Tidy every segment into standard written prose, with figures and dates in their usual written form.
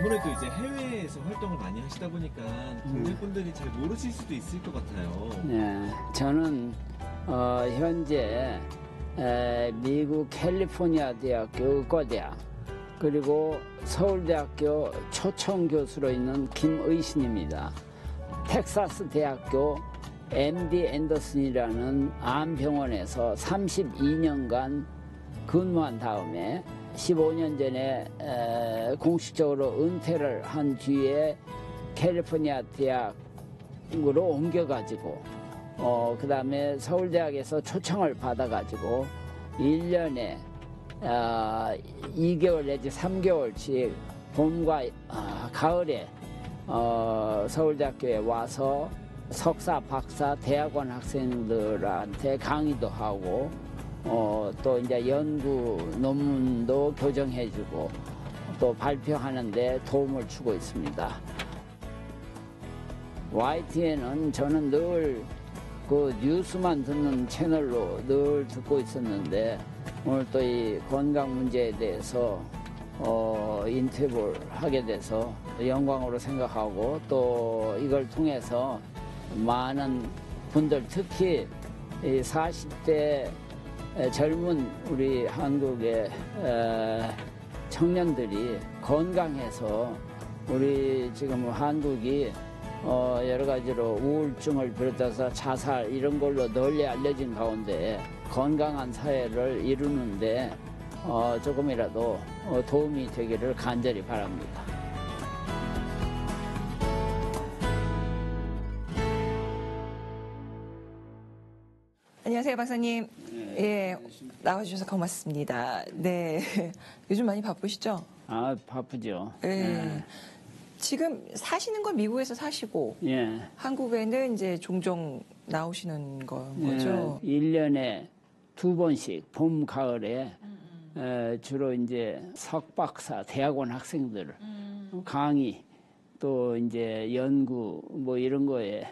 아무래도 이제 해외에서 활동을 많이 하시다 보니까 국내 분들이 잘 모르실 수도 있을 것 같아요. 네, 저는 현재 미국 캘리포니아 대학교 의과대학 그리고 서울대학교 초청 교수로 있는 김의신입니다. 텍사스 대학교 MD 앤더슨이라는 암병원에서 32년간 근무한 다음에 15년 전에 공식적으로 은퇴를 한 뒤에 캘리포니아 대학으로 옮겨가지고 그 다음에 서울대학에서 초청을 받아가지고 1년에 2개월 내지 3개월씩 봄과 가을에 서울대학교에 와서 석사, 박사, 대학원 학생들한테 강의도 하고 또 이제 연구 논문도 교정해주고 또 발표하는데 도움을 주고 있습니다. YTN은 저는 늘 그 뉴스만 듣는 채널로 늘 듣고 있었는데 오늘 또 이 건강 문제에 대해서 인터뷰를 하게 돼서 영광으로 생각하고 또 이걸 통해서 많은 분들 특히 40대 젊은 우리 한국의 청년들이 건강해서 우리 지금 한국이 여러 가지로 우울증을 비롯해서 자살 이런 걸로 널리 알려진 가운데 건강한 사회를 이루는데 조금이라도 도움이 되기를 간절히 바랍니다. 안녕하세요, 박사님. 예, 나와주셔서 고맙습니다. 네, 요즘 많이 바쁘시죠? 아, 바쁘죠. 예. 지금 사시는 건 미국에서 사시고, 예. 한국에는 이제 종종 나오시는 거죠? 예, 1년에 2번씩 봄, 가을에 주로 이제 석박사 대학원 학생들 강의 또 이제 연구 뭐 이런 거에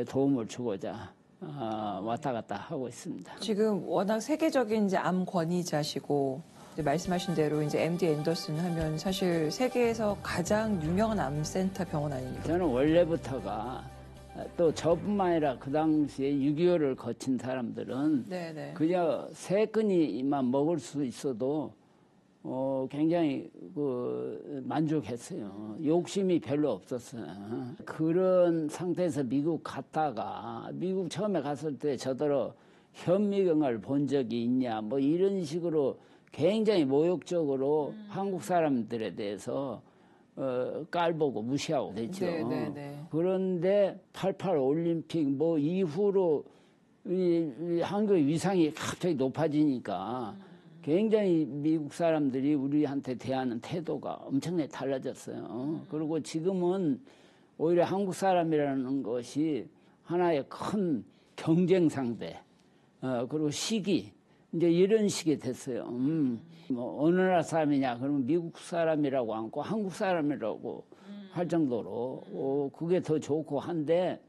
도움을 주고자 왔다 갔다 하고 있습니다. 지금 워낙 세계적인 이제 암 권위자시고, 말씀하신 대로 이제 MD 앤더슨 하면 사실 세계에서 가장 유명한 암센터 병원 아닙니까? 저는 원래부터가 또 저뿐만 아니라 그 당시에 6.25를 거친 사람들은 네네. 그냥 세 끼니만 먹을 수 있어도 굉장히 만족했어요. 욕심이 별로 없었어요. 그런 상태에서 미국 갔다가 미국 처음에 갔을 때 저더러 현미경을 본 적이 있냐 뭐 이런 식으로 굉장히 모욕적으로 한국 사람들에 대해서 깔보고 무시하고 그랬죠. 네네네. 그런데 88 올림픽 뭐 이후로 이 한국의 위상이 갑자기 높아지니까 굉장히 미국 사람들이 우리한테 대하는 태도가 엄청나게 달라졌어요. 그리고 지금은 오히려 한국 사람이라는 것이 하나의 큰 경쟁 상대, 그리고 시기, 이제 이런 식이 됐어요. 뭐 어느 나라 사람이냐 그러면 미국 사람이라고 않고 한국 사람이라고 할 정도로 그게 더 좋고 한데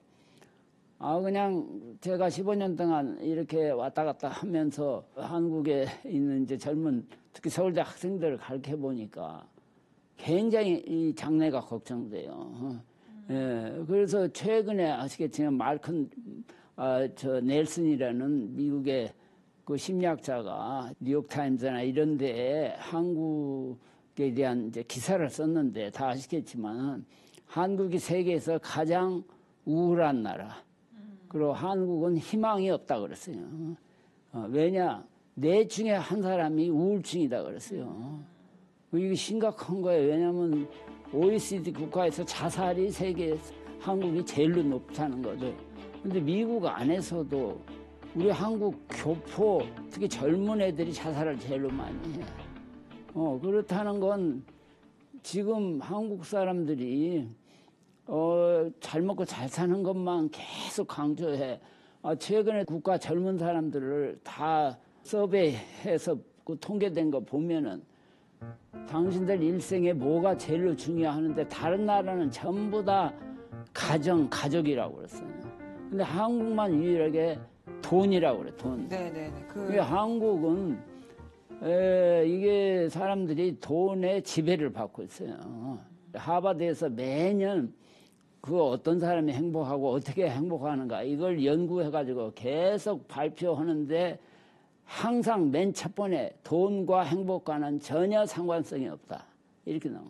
그냥 제가 15년 동안 이렇게 왔다 갔다 하면서 한국에 있는 이제 젊은 특히 서울대 학생들을 가르쳐 보니까 굉장히 이 장래가 걱정돼요. 예, 그래서 최근에 아시겠지만 말큰 넬슨이라는 미국의 그 심리학자가 뉴욕타임즈나 이런 데에 한국에 대한 이제 기사를 썼는데 다 아시겠지만 한국이 세계에서 가장 우울한 나라. 그리고 한국은 희망이 없다 그랬어요. 왜냐? 넷 중에 한 사람이 우울증이다 그랬어요. 이게 심각한 거예요. 왜냐하면 OECD 국가에서 자살이 세계에서 한국이 제일로 높다는 거죠. 근데 미국 안에서도 우리 한국 교포, 특히 젊은 애들이 자살을 제일로 많이 해. 그렇다는 건 지금 한국 사람들이 잘 먹고 잘 사는 것만 계속 강조해. 최근에 국가 젊은 사람들을 다 서베이해서 그 통계된 거 보면은 당신들 일생에 뭐가 제일로 중요하는데 다른 나라는 전부 다 가족이라고 그랬어요. 근데 한국만 유일하게 돈이라고 그래, 돈. 네네네. 한국은 이게 사람들이 돈의 지배를 받고 있어요. 하버드에서 매년 그 어떤 사람이 행복하고 어떻게 행복하는가 이걸 연구해가지고 계속 발표하는데 항상 맨 첫 번에 돈과 행복과는 전혀 상관성이 없다. 이렇게 나와요.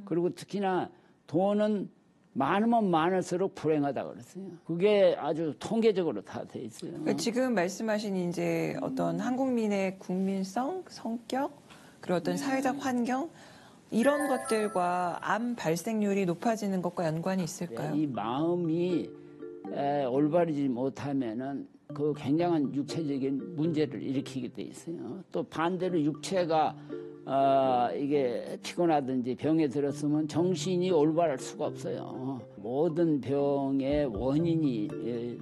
그리고 특히나 돈은 많으면 많을수록 불행하다 그랬어요. 그게 아주 통계적으로 다 돼 있어요. 그러니까 지금 말씀하신 이제 어떤 한국민의 국민성, 성격, 그리고 어떤 사회적 환경 이런 것들과 암 발생률이 높아지는 것과 연관이 있을까요? 이 마음이 올바르지 못하면은 그 굉장한 육체적인 문제를 일으키게 돼 있어요. 또 반대로 육체가 이게 피곤하든지 병에 들었으면 정신이 올바를 수가 없어요. 모든 병의 원인이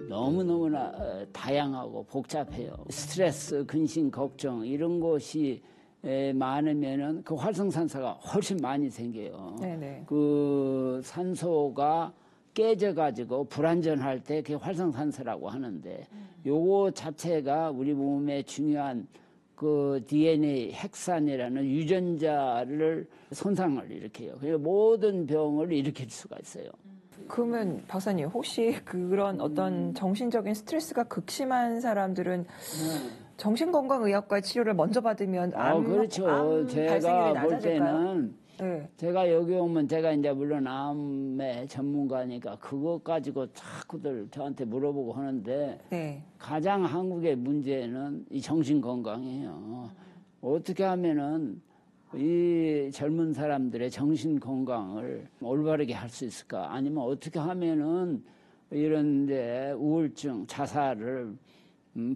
너무너무나 다양하고 복잡해요. 스트레스, 근심, 걱정 이런 것이 많으면은 그 활성산소가 훨씬 많이 생겨요. 네네. 그 산소가 깨져가지고 불안전할 때 그게 활성산소라고 하는데 요거 자체가 우리 몸에 중요한 그 DNA 핵산이라는 유전자를 손상을 일으켜요. 그래서 모든 병을 일으킬 수가 있어요. 그러면 박사님 혹시 그런 어떤 정신적인 스트레스가 극심한 사람들은 정신건강의학과 치료를 먼저 받으면 그렇죠. 암 제가 발생률이 볼 낮아질까요? 때는 네. 제가 여기 오면 제가 이제 물론 암의 전문가니까 그것 가지고 자꾸들 저한테 물어보고 하는데 네. 가장 한국의 문제는 이 정신 건강이에요. 어떻게 하면은 이 젊은 사람들의 정신 건강을 올바르게 할 수 있을까? 아니면 어떻게 하면은 이런데 우울증, 자살을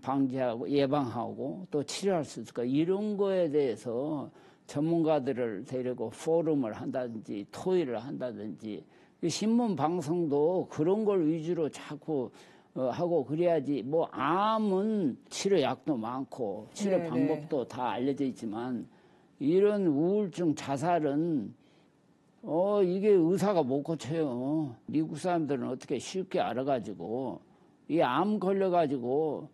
방지하고 예방하고 또 치료할 수 있을까? 이런 거에 대해서 전문가들을 데리고 포럼을 한다든지 토의를 한다든지 신문 방송도 그런 걸 위주로 자꾸 하고 그래야지 뭐 암은 치료약도 많고 치료 네네. 방법도 다 알려져 있지만 이런 우울증 자살은 이게 의사가 못 고쳐요. 미국 사람들은 어떻게 쉽게 알아가지고 이 암 걸려가지고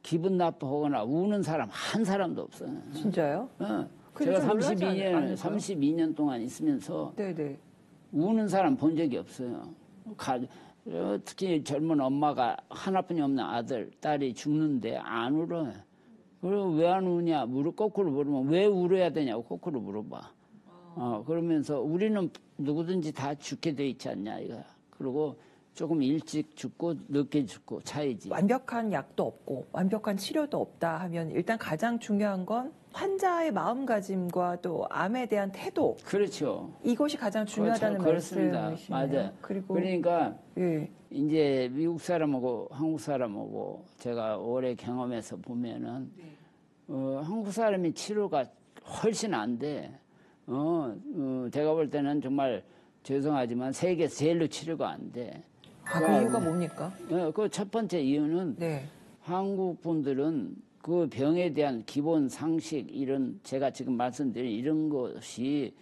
기분 나빠하거나 우는 사람 한 사람도 없어요. 진짜요? 제가 좀 놀라지 않을까요? 32년 동안 있으면서 네네. 우는 사람 본 적이 없어요. 특히 젊은 엄마가 하나뿐이 없는 아들, 딸이 죽는데 안 울어요. 그리고 왜 안 우냐? 거꾸로 물으면 왜 울어야 되냐고 거꾸로 물어봐. 그러면서 우리는 누구든지 다 죽게 돼 있지 않냐 이거야. 그리고 조금 일찍 죽고 늦게 죽고 차이지. 완벽한 약도 없고 완벽한 치료도 없다 하면 일단 가장 중요한 건 환자의 마음가짐과 또 암에 대한 태도. 그렇죠. 이것이 가장 중요하다는 그렇습니다. 말씀이시네요. 맞아요. 그리고 그러니까 예. 이제 미국 사람하고 한국 사람하고 제가 오래 경험해서 보면은 한국 사람이 치료가 훨씬 안 돼. 제가 볼 때는 정말 죄송하지만 세계에서 제일로 치료가 안 돼. 그 이유가 뭡니까? 그 첫 번째 이유는 네. 한국 분들은 그 병에 대한 기본 상식 이런 제가 지금 말씀드린 이런 것이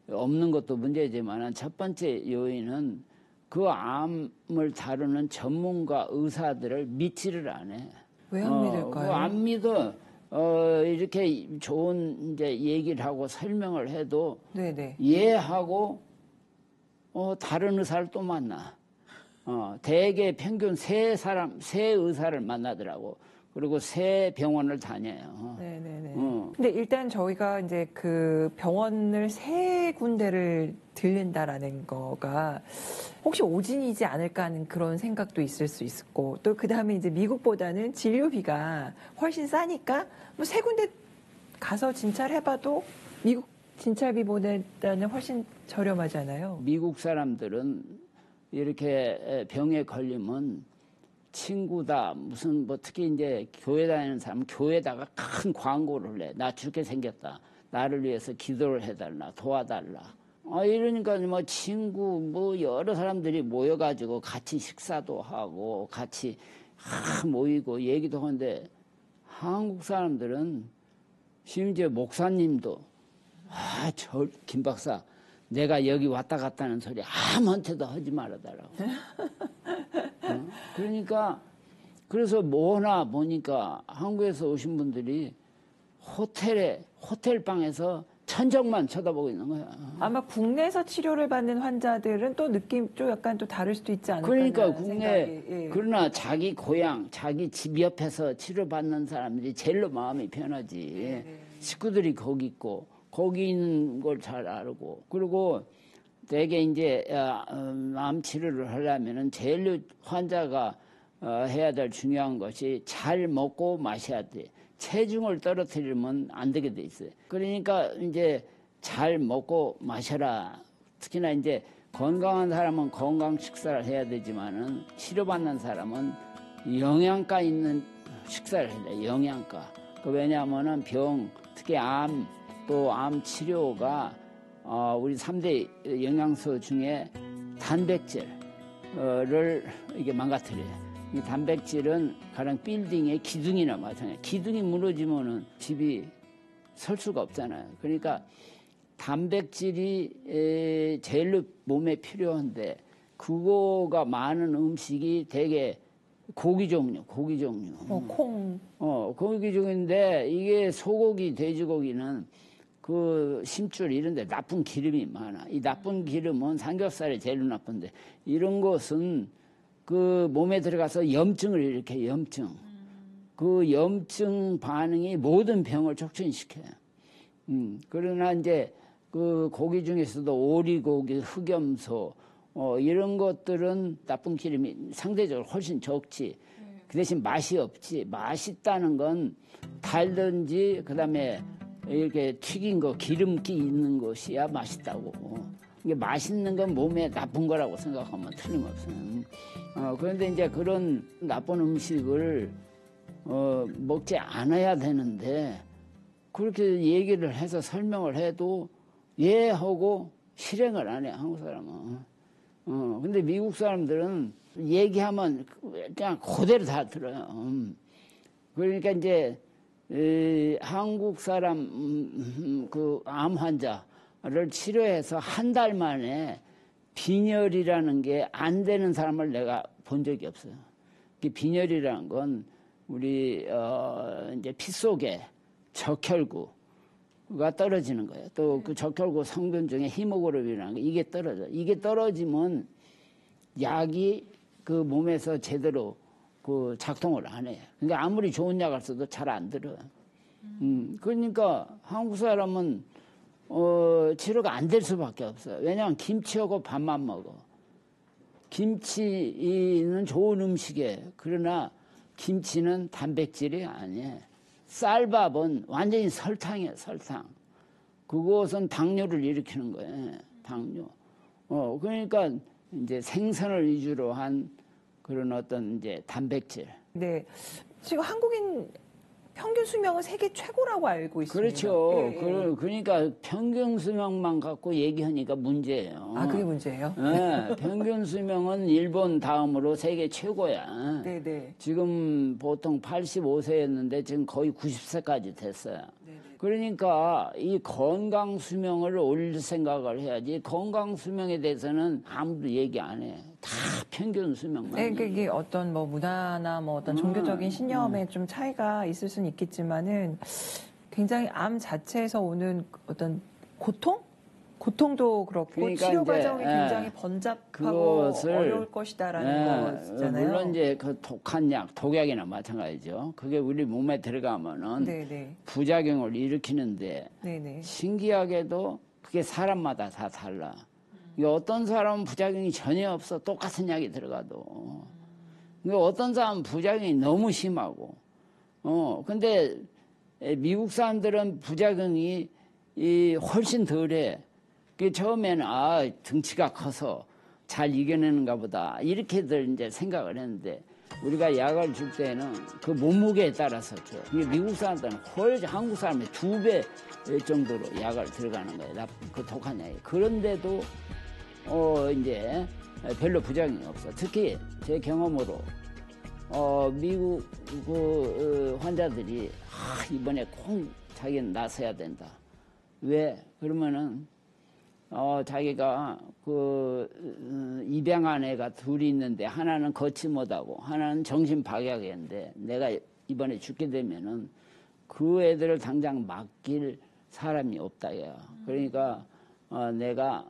없는 것도 문제지만 첫 번째 요인은 그 암을 다루는 전문가 의사들을 믿지를 않아. 왜 안 믿을까요? 안 믿어. 이렇게 좋은 이제 얘기를 하고 설명을 해도 네네. 이해하고 다른 의사를 또 만나. 대개 평균 세 의사를 만나더라고. 그리고 세 병원을 다녀요. 네네네. 근데 일단 저희가 이제 그 병원을 세 군데를 들린다라는 거가 혹시 오진이지 않을까 하는 그런 생각도 있을 수 있고 또 그 다음에 이제 미국보다는 진료비가 훨씬 싸니까 뭐 세 군데 가서 진찰해봐도 미국 진찰비보다는 훨씬 저렴하잖아요. 미국 사람들은 이렇게 병에 걸리면 친구다 무슨 뭐 특히 이제 교회 다니는 사람은 교회에다가 큰 광고를 해. 나 죽게 생겼다. 나를 위해서 기도를 해달라. 도와달라. 이러니까 뭐 친구 뭐 여러 사람들이 모여가지고 같이 식사도 하고 같이 모이고 얘기도 하는데 한국 사람들은 심지어 목사님도 김 박사 내가 여기 왔다 갔다 하는 소리 아무한테도 하지 말아달라고. 그러니까 그래서 뭐나 보니까 한국에서 오신 분들이 호텔 방에서 천정만 쳐다보고 있는 거야. 아마 국내에서 치료를 받는 환자들은 또 느낌 좀 약간 또 다를 수도 있지 않을까. 그러니까 국내 생각이, 예. 그러나 자기 고향, 자기 집 옆에서 치료받는 사람들이 제일로 마음이 편하지. 식구들이 거기 있고 거기 있는 걸 잘 알고 그리고 되게 이제 암 치료를 하려면은 제일 환자가 해야 될 중요한 것이 잘 먹고 마셔야 돼. 체중을 떨어뜨리면 안 되게 돼 있어요. 그러니까 이제 잘 먹고 마셔라. 특히나 이제 건강한 사람은 건강 식사를 해야 되지만은 치료받는 사람은 영양가 있는 식사를 해야 돼. 영양가. 왜냐하면은 병, 특히 암, 또 암 치료가 우리 3대 영양소 중에 단백질을 이게 망가뜨려요. 이 단백질은 가령 빌딩의 기둥이나 마찬가지예요. 기둥이 무너지면은 집이 설 수가 없잖아요. 그러니까 단백질이 제일로 몸에 필요한데 그거가 많은 음식이 되게 고기 종류. 콩. 고기 종류인데 이게 소고기, 돼지고기는 그 심줄 이런 데 나쁜 기름이 많아. 이 나쁜 기름은 삼겹살이 제일 나쁜데 이런 것은 그 몸에 들어가서 염증을 일으켜 염증. 그 염증 반응이 모든 병을 촉진시켜요. 그러나 이제 그 고기 중에서도 오리고기, 흑염소 이런 것들은 나쁜 기름이 상대적으로 훨씬 적지. 그 대신 맛이 없지. 맛있다는 건 달든지 그다음에 이렇게 튀긴 거 기름기 있는 것이야 맛있다고. 이게 맛있는 건 몸에 나쁜 거라고 생각하면 틀림없어요. 그런데 이제 그런 나쁜 음식을 먹지 않아야 되는데 그렇게 얘기를 해서 설명을 해도 예 하고 실행을 안 해, 한국 사람은. 근데 미국 사람들은 얘기하면 그냥 그대로 다 들어요. 그러니까 이제 한국 사람 그 암 환자를 치료해서 한 달 만에 빈혈이라는 게 안 되는 사람을 내가 본 적이 없어요. 그 빈혈이라는 건 우리 이제 피 속에 적혈구가 떨어지는 거예요. 또 그 적혈구 성분 중에 히모글로빈이라는 게 이게 떨어져. 이게 떨어지면 약이 그 몸에서 제대로 그 작동을 안 해요. 그러니까 아무리 좋은 약을 써도 잘 안 들어요. 그러니까 한국 사람은 치료가 안 될 수밖에 없어요. 왜냐하면 김치하고 밥만 먹어. 김치는 좋은 음식이에요. 그러나 김치는 단백질이 아니에요. 쌀밥은 완전히 설탕이에요, 설탕. 그것은 당뇨를 일으키는 거예요, 당뇨. 그러니까 이제 생선을 위주로 한 그런 어떤 이제 단백질. 네. 지금 한국인 평균 수명은 세계 최고라고 알고 있습니다. 그렇죠. 예. 그러니까 평균 수명만 갖고 얘기하니까 문제예요. 아, 그게 문제예요? 네, 평균 수명은 일본 다음으로 세계 최고야. 네네. 지금 보통 85세였는데 지금 거의 90세까지 됐어요. 그러니까 이 건강 수명을 올릴 생각을 해야지 건강 수명에 대해서는 아무도 얘기 안 해. 다 평균 수명만. 네, 그게 어떤 뭐 문화나 뭐 어떤 종교적인 신념에 좀 차이가 있을 수는 있겠지만은 굉장히 암 자체에서 오는 어떤 고통도 그렇고 그러니까 치료 이제, 과정이 굉장히 번잡하고 어려울 것이다라는 거잖아요. 물론 이제 그 독한 약, 독약이나 마찬가지죠. 그게 우리 몸에 들어가면은 네네. 부작용을 일으키는데 네네. 신기하게도 그게 사람마다 다 달라. 어떤 사람은 부작용이 전혀 없어. 똑같은 약이 들어가도. 어떤 사람은 부작용이 너무 심하고. 근데 미국 사람들은 부작용이 훨씬 덜해. 처음에는 등치가 커서 잘 이겨내는가 보다. 이렇게들 이제 생각을 했는데 우리가 약을 줄 때는 그 몸무게에 따라서 줘요. 미국 사람들은 훨씬 한국 사람의 2배 정도로 약을 들어가는 거예요. 그 독한 약이. 그런데도 이제 별로 부작용이 없어. 특히 제 경험으로 미국 그 환자들이 이번에 꼭 자기는 나서야 된다. 왜? 그러면은 자기가 입양한 애가 둘이 있는데 하나는 걷지 못하고 하나는 정신 박약인데 내가 이번에 죽게 되면은 그 애들을 당장 맡길 사람이 없다, 야. 그러니까, 내가,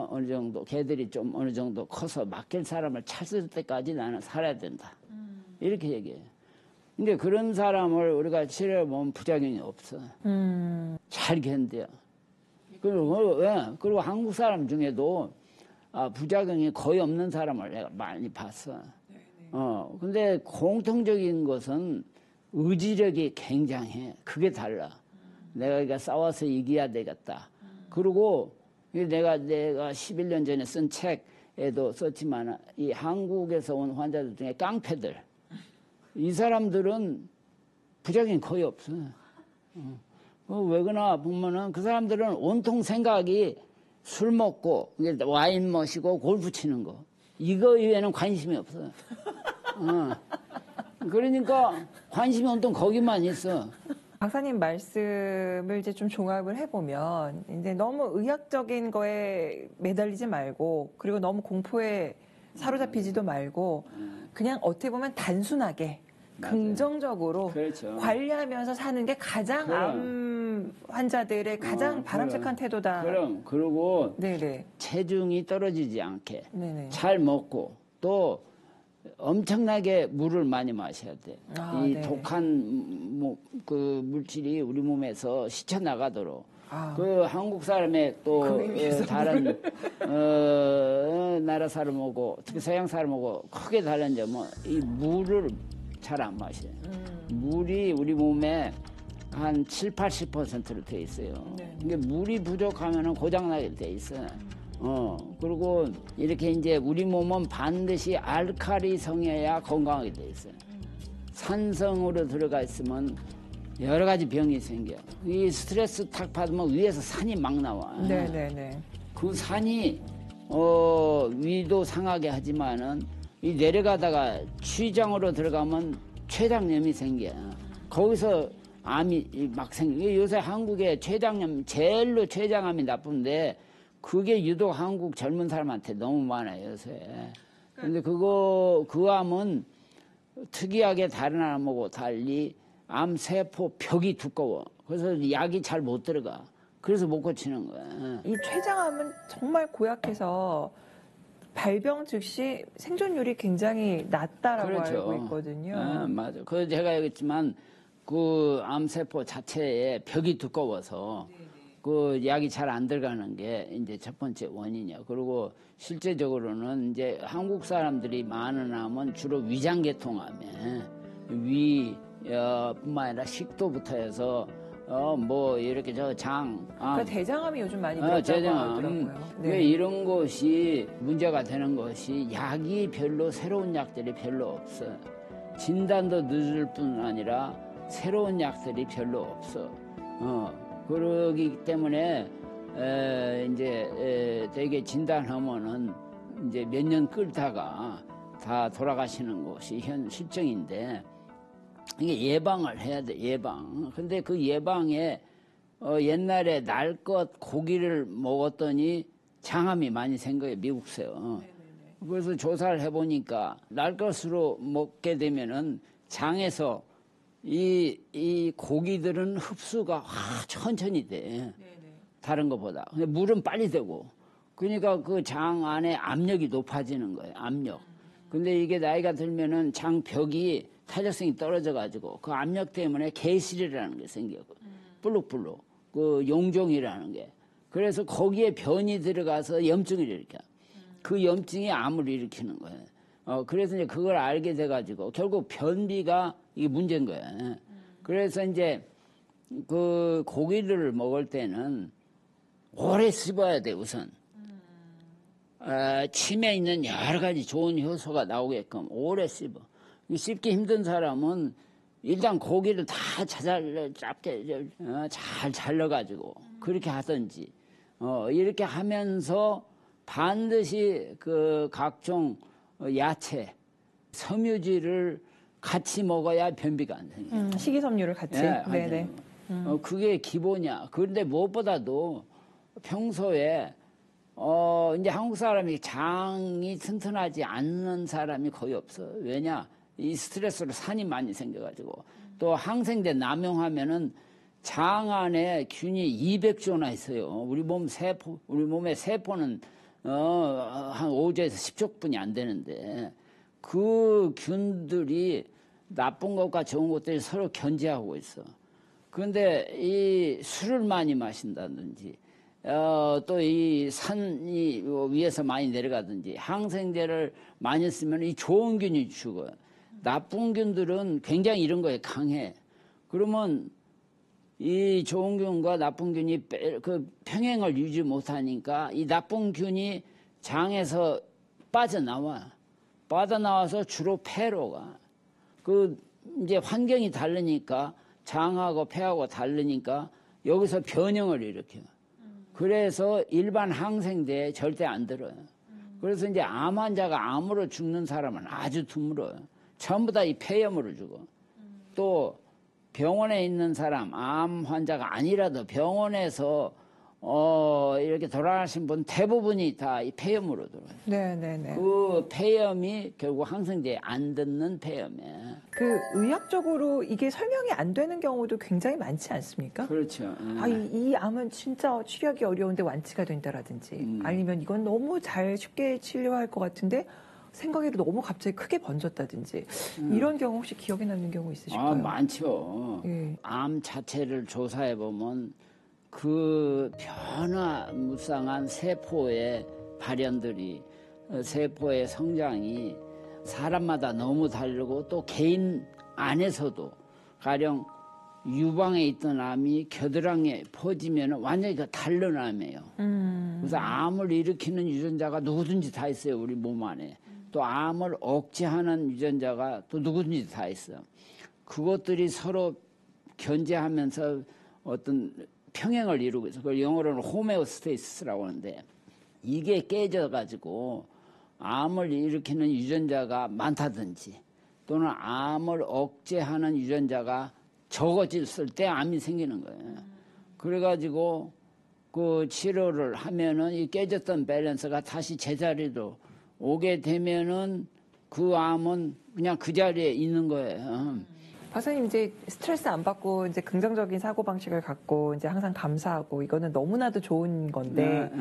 어느 정도, 걔들이 좀 어느 정도 커서 맡길 사람을 찾을 때까지 나는 살아야 된다. 이렇게 얘기해요. 근데 그런 사람을 우리가 치료해보면 부작용이 없어. 잘 견뎌. 그리고 한국 사람 중에도 부작용이 거의 없는 사람을 내가 많이 봤어. 근데 공통적인 것은 의지력이 굉장해. 그게 달라. 내가 싸워서 이겨야 되겠다. 그리고 내가 11년 전에 쓴 책에도 썼지만 이 한국에서 온 환자들 중에 깡패들. 이 사람들은 부작용이 거의 없어. 왜 그러나 보면은 그 사람들은 온통 생각이 술 먹고 와인 마시고 골프 치는 거. 이거 외에는 관심이 없어. 그러니까 관심이 온통 거기만 있어. 박사님 말씀을 이제 좀 종합을 해보면 이제 너무 의학적인 거에 매달리지 말고 그리고 너무 공포에 사로잡히지도 말고 그냥 어떻게 보면 단순하게 맞아요. 긍정적으로 그렇죠. 관리하면서 사는 게 가장 암 환자들의 가장 바람직한 태도다. 그리고 네네. 체중이 떨어지지 않게 네네. 잘 먹고 또 엄청나게 물을 많이 마셔야 돼. 이 네. 독한 그 물질이 우리 몸에서 스쳐 나가도록. 아. 그 한국 사람의 또 다른 나라 사람하고 특히 서양 사람하고 크게 다른 점은 이 물을 잘 안 마셔요. 물이 우리 몸에 한 7, 80%로 돼 있어요. 근데 물이 부족하면은 고장나게 돼 있어요. 그리고 이렇게 이제 우리 몸은 반드시 알칼리성이어야 건강하게 돼 있어요. 산성으로 들어가 있으면 여러 가지 병이 생겨. 이 스트레스 탁 받으면 위에서 산이 막 나와. 네네네. 그 산이 위도 상하게 하지만은 이 내려가다가 취장으로 들어가면 췌장염이 생겨. 거기서 암이 막 생겨. 요새 한국에 췌장염 제일로 췌장암이 나쁜데 그게 유독 한국 젊은 사람한테 너무 많아요 요새. 근데 그 암은 특이하게 다른 암하고 달리 암 세포 벽이 두꺼워. 그래서 약이 잘 못 들어가. 그래서 못 고치는 거야. 이 췌장암은 정말 고약해서 발병 즉시 생존율이 굉장히 낮다라고 그렇죠. 알고 있거든요. 맞아. 그 제가 얘기했지만 그 암세포 자체에 벽이 두꺼워서 그 약이 잘 안 들어가는 게 이제 첫 번째 원인이야. 그리고 실제적으로는 이제 한국 사람들이 많은 암은 주로 위장계통암에 뿐만 아니라 식도부터 해서 뭐 이렇게 그러니까 대장암이 요즘 많이 늘었다고 대장암. 하더라고요. 왜 이런 것이 문제가 되는 것이 약이 별로 새로운 약들이 별로 없어. 진단도 늦을 뿐 아니라 새로운 약들이 별로 없어. 그러기 때문에 이제 되게 진단하면은 이제 몇 년 끌다가 다 돌아가시는 것이 현 실정인데 이게 예방을 해야 돼. 예방. 근데 그 예방에 옛날에 날 것 고기를 먹었더니 장암이 많이 생겨요. 미국서요. 그래서 조사를 해보니까 날 것으로 먹게 되면은 장에서 이 고기들은 흡수가 천천히 돼. 다른 것보다. 근데 물은 빨리 되고. 그러니까 그 장 안에 압력이 높아지는 거예요. 압력. 근데 이게 나이가 들면은 장벽이 탄력성이 떨어져가지고 그 압력 때문에 개실이라는 게 생겨요. 불룩불룩. 그 용종이라는 게. 그래서 거기에 변이 들어가서 염증을 일으켜. 그 염증이 암을 일으키는 거예요. 그래서 이제 그걸 알게 돼가지고 결국 변비가 이게 문제인 거예요. 그래서 이제 그 고기를 먹을 때는 오래 씹어야 돼, 우선. 침에 있는 여러 가지 좋은 효소가 나오게끔 오래 씹어. 씹기 힘든 사람은 일단 고기를 다 짧게 잘 잘라가지고 그렇게 하든지 이렇게 하면서 반드시 그 각종 야채, 섬유질을 같이 먹어야 변비가 안 생겨요. 식이섬유를 같이. 네네. 그게 기본이야. 그런데 무엇보다도 평소에 이제 한국 사람이 장이 튼튼하지 않는 사람이 거의 없어. 왜냐? 이 스트레스로 산이 많이 생겨가지고 또 항생제 남용하면은 장 안에 균이 200조나 있어요. 우리 몸의 세포는 한 5조에서 10조뿐이 안 되는데 그 균들이 나쁜 것과 좋은 것들이 서로 견제하고 있어. 그런데 이 술을 많이 마신다든지 또 이 산이 위에서 많이 내려가든지 항생제를 많이 쓰면 이 좋은 균이 죽어요. 나쁜 균들은 굉장히 이런 거에 강해. 그러면 이 좋은 균과 나쁜 균이 그 평행을 유지 못하니까 이 나쁜 균이 장에서 빠져나와서 주로 폐로 가. 그 이제 환경이 다르니까 장하고 폐하고 다르니까 여기서 변형을 일으켜요. 그래서 일반 항생제에 절대 안 들어요. 그래서 이제 암 환자가 암으로 죽는 사람은 아주 드물어요. 전부 다 이 폐염으로 죽어. 또 병원에 있는 사람, 암 환자가 아니라도 병원에서 이렇게 돌아가신 분 대부분이 다 이 폐염으로 들어요. 네네네. 그 폐염이 결국 항생제에 안 듣는 폐염이에요. 그 의학적으로 이게 설명이 안 되는 경우도 굉장히 많지 않습니까? 그렇죠. 이 암은 진짜 치료하기 어려운데 완치가 된다라든지 아니면 이건 너무 쉽게 치료할 것 같은데 생각에도 너무 갑자기 크게 번졌다든지 이런 경우 혹시 기억에 남는 경우 있으실까요? 많죠. 예. 암 자체를 조사해 보면 그 변화무쌍한 세포의 발현들이 세포의 성장이 사람마다 너무 다르고 또 개인 안에서도 가령 유방에 있던 암이 겨드랑이에 퍼지면 완전히 다른 암이에요. 그래서 암을 일으키는 유전자가 누구든지 다 있어요. 우리 몸 안에. 또 암을 억제하는 유전자가 또 누구든지 다 있어요. 그것들이 서로 견제하면서 어떤 평행을 이루고 있어요. 그걸 영어로는 호메오스테이시스라고 하는데 이게 깨져가지고 암을 일으키는 유전자가 많다든지 또는 암을 억제하는 유전자가 적어졌을 때 암이 생기는 거예요. 그래가지고 그 치료를 하면은 이 깨졌던 밸런스가 다시 제자리로 오게 되면은 그 암은 그냥 그 자리에 있는 거예요. 박사님 이제 스트레스 안 받고 이제 긍정적인 사고 방식을 갖고 이제 항상 감사하고 이거는 너무나도 좋은 건데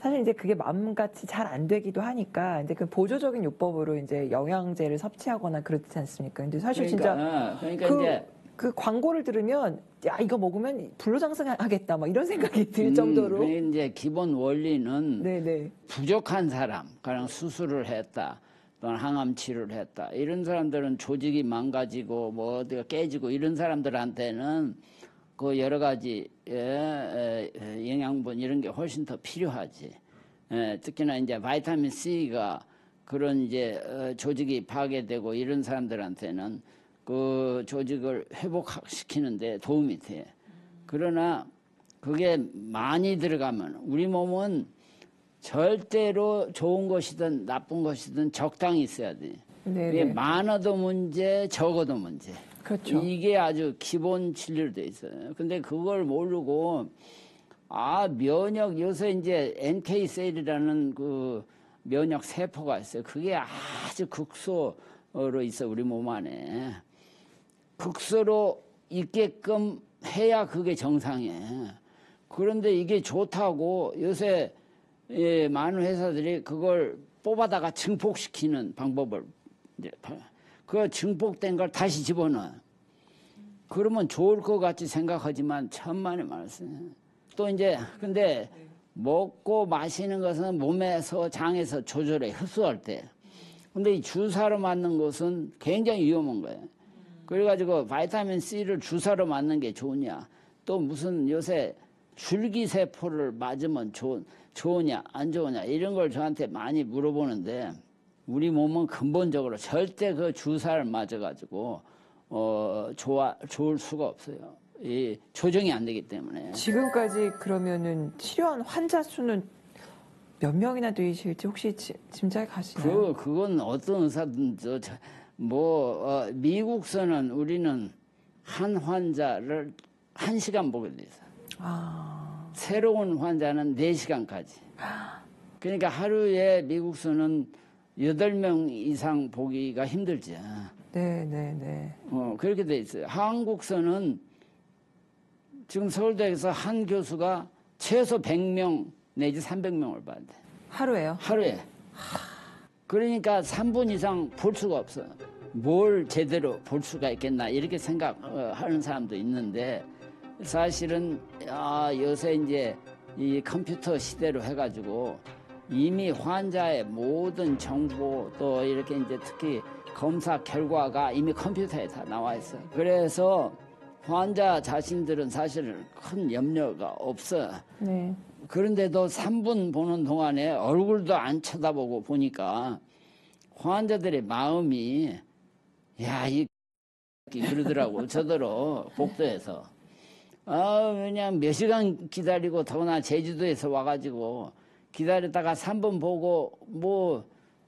사실 이제 그게 마음같이 잘 안 되기도 하니까 이제 그 보조적인 요법으로 이제 영양제를 섭취하거나 그렇지 않습니까? 근데 사실 그러니까 이제 그 광고를 들으면 야 이거 먹으면 불로장생하겠다 막 이런 생각이 들 정도로 이제 기본 원리는 네네. 부족한 사람, 가령 수술을 했다, 또는 항암 치료를 했다. 이런 사람들은 조직이 망가지고 뭐 어디가 깨지고 이런 사람들한테는 그 여러 가지 영양분 이런 게 훨씬 더 필요하지. 특히나 이제 바이타민 C가 그런 이제 조직이 파괴되고 이런 사람들한테는 그 조직을 회복시키는데 도움이 돼. 그러나 그게 많이 들어가면 우리 몸은 절대로 좋은 것이든 나쁜 것이든 적당히 있어야 돼. 그게 많아도 문제, 적어도 문제. 그렇죠. 이게 아주 기본 진리로 돼 있어요. 근데 그걸 모르고 면역 요새 이제 NK 셀이라는 그 면역 세포가 있어요. 그게 아주 극소로 있어 우리 몸 안에. 극소로 있게끔 해야 그게 정상이에요. 그런데 이게 좋다고 요새 많은 회사들이 그걸 뽑아다가 증폭시키는 방법을 그 증폭된 걸 다시 집어넣어요. 그러면 좋을 것 같이 생각하지만 천만의 말씀. 또 이제 근데 먹고 마시는 것은 몸에서 장에서 조절해 흡수할 때. 근데 이 주사로 맞는 것은 굉장히 위험한 거예요. 그래가지고 바이타민 C를 주사로 맞는 게 좋으냐, 또 무슨 요새 줄기세포를 맞으면 좋으냐 안 좋으냐 이런 걸 저한테 많이 물어보는데 우리 몸은 근본적으로 절대 그 주사를 맞아가지고 좋을 수가 없어요. 이 조정이 안 되기 때문에. 지금까지 그러면은 치료한 환자 수는 몇 명이나 되실지 혹시 짐작이 가시나요? 그건 어떤 의사든 미국서는 우리는 한 환자를 1시간 보게 돼 있어요. 새로운 환자는 4시간까지. 그러니까 하루에 미국서는 8명 이상 보기가 힘들지. 네네네. 그렇게 돼 있어요. 한국서는 지금 서울대에서 한 교수가 최소 100명 내지 300명을 봐야 돼. 하루에요? 하루에. 그러니까 3분 이상 볼 수가 없어. 뭘 제대로 볼 수가 있겠나 이렇게 생각하는 사람도 있는데 사실은 요새 이제 이 컴퓨터 시대로 해가지고 이미 환자의 모든 정보 또 이렇게 이제 특히 검사 결과가 이미 컴퓨터에 다 나와 있어요. 그래서 환자 자신들은 사실 큰 염려가 없어. 네. 그런데도 3분 보는 동안에 얼굴도 안 쳐다보고 보니까 환자들의 마음이 그러더라고. 저더러 복도에서. 그냥 몇 시간 기다리고 더구나 제주도에서 와가지고 기다렸다가 3분 보고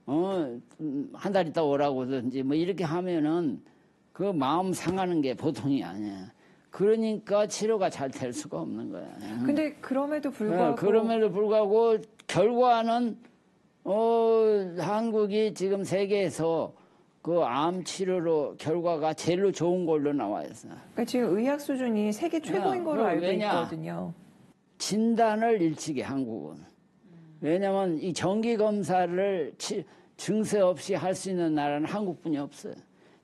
한 달 있다 오라고든지 뭐 이렇게 하면은 그 마음 상하는 게 보통이 아니야. 그러니까 치료가 잘 될 수가 없는 거야. 근데 그럼에도 불구하고 결과는 한국이 지금 세계에서 그 암 치료로 결과가 제일 좋은 걸로 나와 있어. 그러니까 지금 의학 수준이 세계 최고인 걸로 알고 있거든요. 진단을 일찍이 한국은. 왜냐하면 이 정기 검사를 증세 없이 할 수 있는 나라는 한국뿐이 없어요.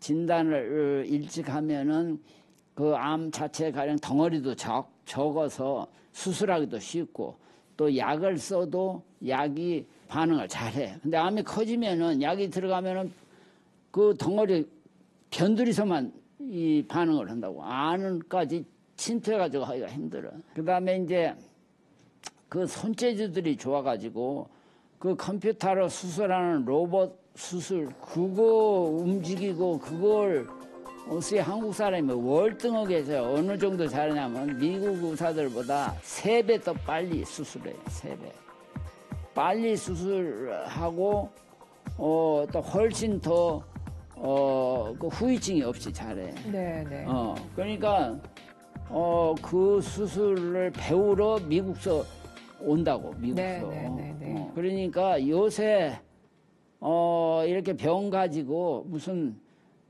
진단을 일찍 하면은 그 암 자체 가령 덩어리도 적어서 수술하기도 쉽고 또 약을 써도 약이 반응을 잘해. 근데 암이 커지면은 약이 들어가면은 그 덩어리 변두리서만 이 반응을 한다고. 안까지 침투해가지고 하기가 힘들어. 그 다음에 이제 그 손재주들이 좋아가지고 그 컴퓨터로 수술하는 로봇 수술 그거 움직이고 그걸 어떻게 한국 사람이 월등하게 어느 정도 잘하냐면 미국 의사들보다 3배 더 빨리 수술해요. 3배. 빨리 수술하고 또 훨씬 더 그 후유증이 없이 잘해. 네. 그러니까 그 수술을 배우러 미국서 온다고 미국서. 네. 그러니까 요새 이렇게 병 가지고 무슨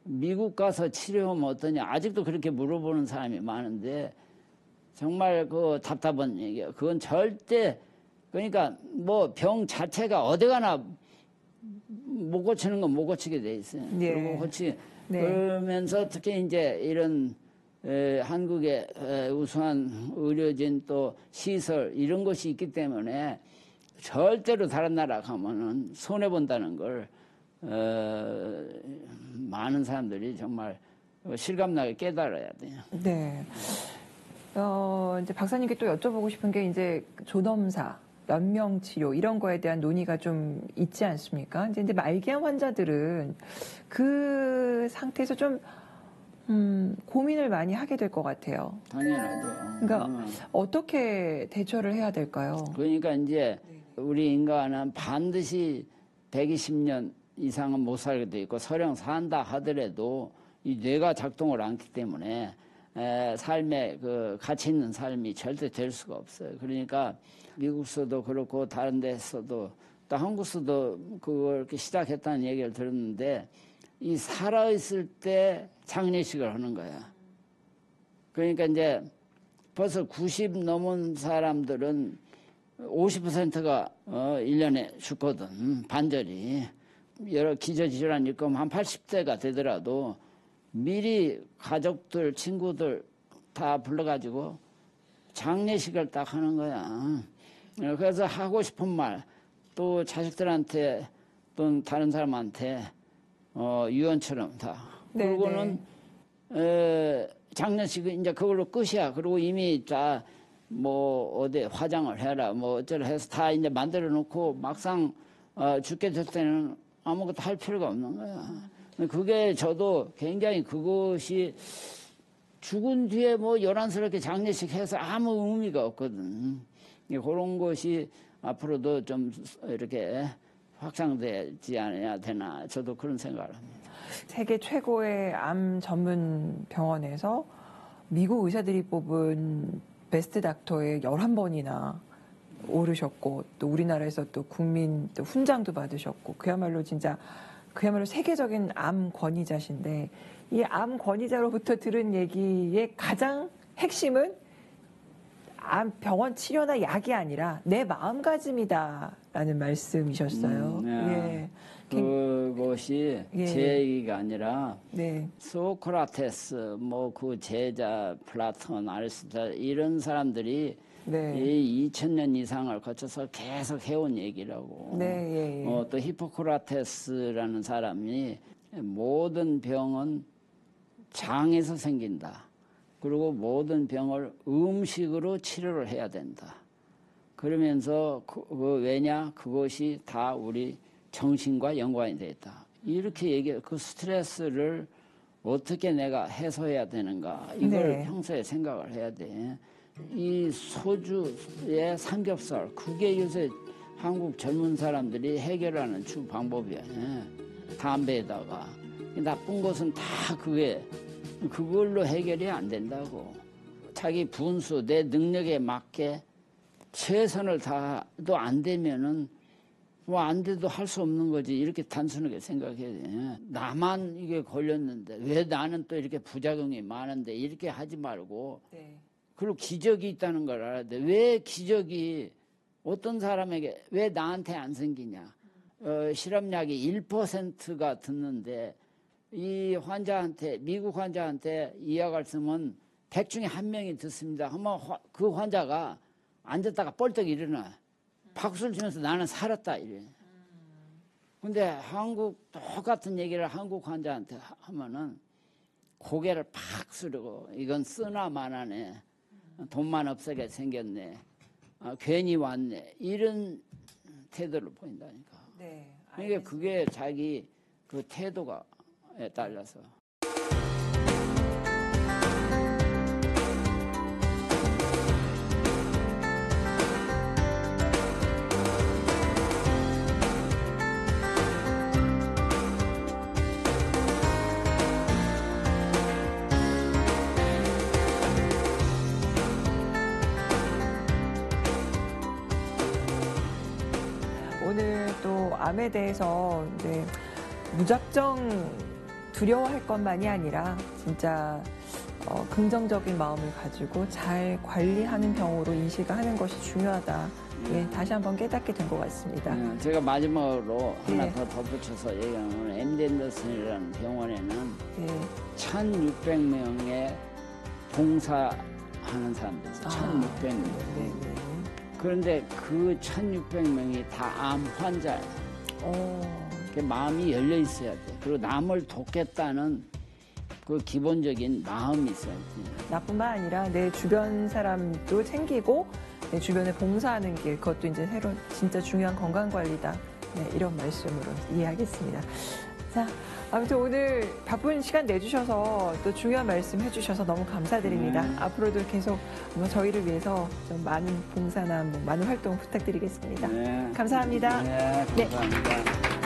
미국 가서 치료하면 어떠냐 아직도 그렇게 물어보는 사람이 많은데 정말 그 답답한 얘기야. 그건 절대 그러니까 뭐 병 자체가 어디 가나 못 고치는 건 못 고치게 돼 있어요. 네. 그리고 그러면서 특히 이제 이런 한국의 우수한 의료진 또 시설 이런 것이 있기 때문에 절대로 다른 나라 가면은 손해 본다는 걸 많은 사람들이 정말 실감나게 깨달아야 돼요. 네. 이제 박사님께 또 여쭤보고 싶은 게 이제 존엄사, 연명 치료 이런 거에 대한 논의가 좀 있지 않습니까? 이제 말기암 환자들은 그 상태에서 좀 고민을 많이 하게 될 것 같아요. 당연하죠. 그러니까 어떻게 대처를 해야 될까요? 그러니까 이제 우리 인간은 반드시 120년 이상은 못 살게 돼 있고 설령 산다 하더라도 이 뇌가 작동을 않기 때문에 삶의 그 가치 있는 삶이 절대 될 수가 없어요. 그러니까 미국서도 그렇고 다른 데서도 또 한국서도 그걸 이렇게 시작했다는 얘기를 들었는데 이 살아있을 때 장례식을 하는 거야. 그러니까 이제 벌써 90 넘은 사람들은 50%가 1년에 죽거든. 반절이. 여러 기저질환이 있고 한 80대가 되더라도 미리 가족들, 친구들 다 불러가지고 장례식을 딱 하는 거야. 그래서 하고 싶은 말, 또 자식들한테 또는 다른 사람한테 유언처럼 다. 그러고는 장례식은 이제 그걸로 끝이야. 그리고 이미 다 뭐 어디 화장을 해라 뭐 어쩌라 해서 다 이제 만들어 놓고 막상 죽게 될 때는 아무것도 할 필요가 없는 거야. 그게 저도 굉장히 그것이 죽은 뒤에 뭐 요란스럽게 장례식 해서 아무 의미가 없거든. 그런 것이 앞으로도 좀 이렇게 확장되지 않아야 되나 저도 그런 생각을 합니다. 세계 최고의 암 전문 병원에서 미국 의사들이 뽑은 베스트 닥터에 11번이나 오르셨고 또 우리나라에서 또 국민 또 훈장도 받으셨고 그야말로 세계적인 암 권위자신데 이 암 권위자로부터 들은 얘기의 가장 핵심은 병원 치료나 약이 아니라 내 마음가짐이다라는 말씀이셨어요. 예. 그것이 예. 제 얘기가 아니라 네. 소크라테스, 뭐 그 제자 플라톤, 아리스토텔 이런 사람들이 네. 이 2000년 이상을 거쳐서 계속 해온 얘기라고. 네, 예, 예. 또 히포크라테스라는 사람이 모든 병은 장에서 생긴다. 그리고 모든 병을 음식으로 치료를 해야 된다. 그러면서 왜냐? 그것이 다 우리 정신과 연관이 되어 있다. 이렇게 얘기해. 그 스트레스를 어떻게 내가 해소해야 되는가. 이걸 네. 평소에 생각을 해야 돼. 이 소주의 삼겹살, 그게 요새 한국 젊은 사람들이 해결하는 주 방법이야. 담배에다가. 나쁜 것은 다 그걸로 해결이 안 된다고. 자기 분수, 내 능력에 맞게 최선을 다도 안 되면은 뭐 안 돼도 할 수 없는 거지. 이렇게 단순하게 생각해야 돼. 나만 이게 걸렸는데 왜 나는 또 이렇게 부작용이 많은데 이렇게 하지 말고 네. 그리고 기적이 있다는 걸 알아야 돼. 왜 기적이 어떤 사람에게 왜 나한테 안 생기냐. 실험약이 1%가 듣는데 이 환자한테 미국 환자한테 이 약을 쓰면 100 중에 1명이 듣습니다. 하면 그 환자가 앉았다가 뻘떡 일어나. 박수를 치면서 나는 살았다 이래. 근데 한국 똑같은 얘기를 한국 환자한테 하면은 고개를 팍 숙이고 이건 쓰나 마나네. 돈만 없어게 생겼네. 괜히 왔네. 이런 태도를 보인다니까. 네. 그러니까 그게 자기 그 태도가에 따라서. 오늘 또 암에 대해서 이제 무작정 두려워할 것만이 아니라 진짜 긍정적인 마음을 가지고 잘 관리하는 병으로 인식하는 것이 중요하다. 예, 다시 한번 깨닫게 된 것 같습니다. 제가 마지막으로 하나 네. 더 덧붙여서 얘기하면 MD 앤더슨이라는 병원에는 예. 1,600명의 봉사하는 사람들 있어요. 1,600명. 네, 네. 그런데 그 1,600명이 다 암 환자예요. 그 마음이 열려 있어야 돼. 그리고 남을 돕겠다는 그 기본적인 마음이 있어야 돼. 나뿐만 아니라 내 주변 사람도 챙기고 내 주변에 봉사하는 길, 그것도 이제 새로 진짜 중요한 건강 관리다. 네, 이런 말씀으로 이해하겠습니다. 자, 아무튼 오늘 바쁜 시간 내주셔서 또 중요한 말씀 해주셔서 너무 감사드립니다. 앞으로도 계속 저희를 위해서 좀 많은 봉사나 많은 활동 부탁드리겠습니다. 네. 감사합니다. 네, 감사합니다.